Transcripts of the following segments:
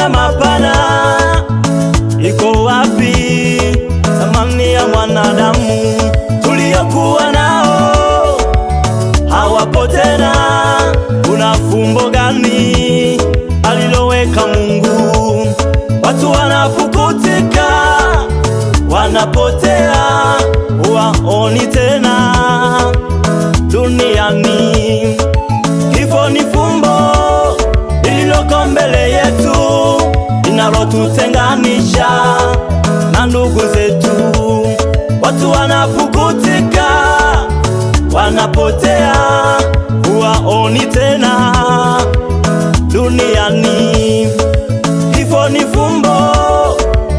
na mapana. Iko wapi thamani ya mwanadamu tuliyokuwa nao? Hawapo tena. Kuna fumbo gani aliloweka Mungu? Watu wanapukutika, wanapotea, waoni tena duniani. Kifo ni fumbo lililoko mbele yetu, linalotutenganisha na ndugu zetu. Watu wanapukutika, wanapotea, waoni tena duniani. Kifo ni fumbo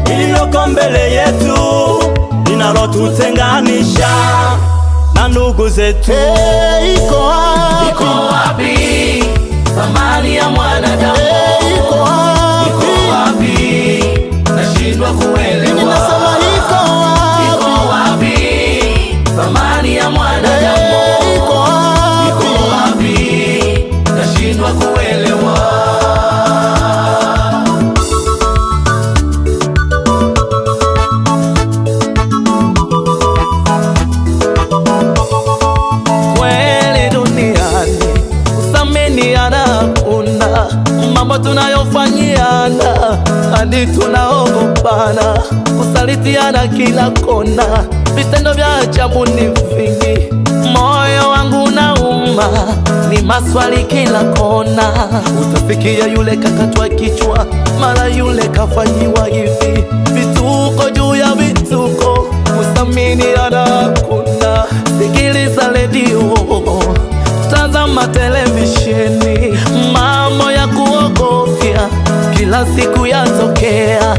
lililoko mbele yetu, linalotutenganisha na ndugu zetu. Iko wapi thamani ya mwanadamu? Iko wapi? Nashindwa kuelewa. Iko wapi thamani ya mwanadamu? Iko wapi? Nashindwa kuelewa. Mambo tunayofanyiana hadi tunaogopana, kusalitiana kila kona, vitendo vya ajabu ni vingi. Moyo wangu nauma, ni maswali kila kona. Utafikia yule kakatwa kichwa, mara yule kafanyiwa hivi, vituko juu ya vituko, kusaminiana hakuna. Sikiliza redio, tazama televisheni, mambo ya kuogofya kila siku yatokea.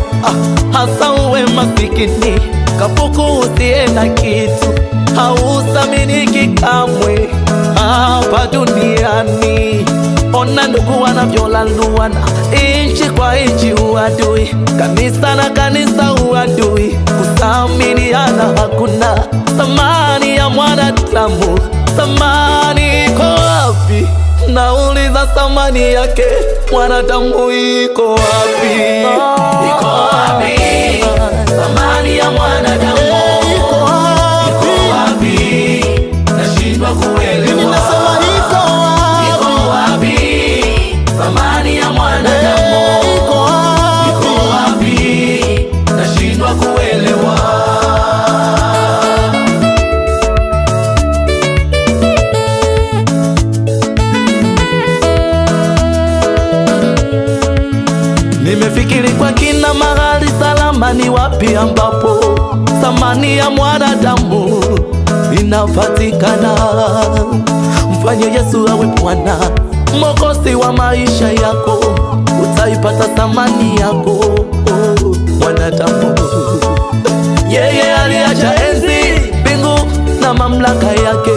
Hasa uwe masikini, kapuku usiye na kitu, hausaminiki kamwe hapa duniani. Ona ndugu wanavyolaluana, inchi kwa inchi uadui, kanisa na kanisa uadui, kusaminiana hakuna. Thamani ya mwanadamu, thamani iko wapi? Nauliza, thamani yake mwanadamu iko wapi? Iko wapi thamani ya mwanadamu? Iko wapi? Nashindwa kuelewa. Iko wapi thamani ya mwanadamu? Iko wapi? Nashindwa kuelewa. Nimefikiri kwa kina, mahali salama ni wapi ambapo thamani ya mwanadamu inapatikana? Mfanye Yesu awe Bwana Mwokozi wa maisha yako, utaipata thamani yako. Mwanadamu yeye aliacha enzi, mbingu na mamlaka yake,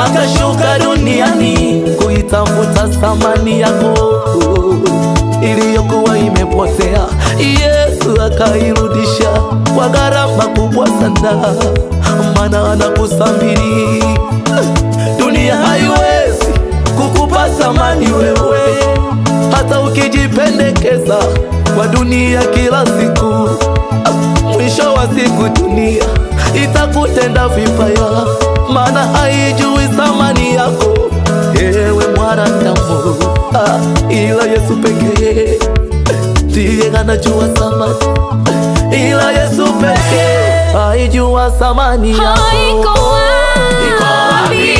akashuka duniani kuitafuta thamani yako iliyokuwa imepotea. Yesu akairudisha kwa gharama kubwa sana, maana anakusamini. Dunia haiwezi kukupa thamani wewe, hata ukijipendekeza kwa dunia kila siku. Mwisho wa siku dunia itakutenda vibaya, maana haijui thamani yako ewe mwanadamu. Ila Yesu pekee ndiye anajua thamani, ila Yesu pekee haijua thamani yako. Iko wapi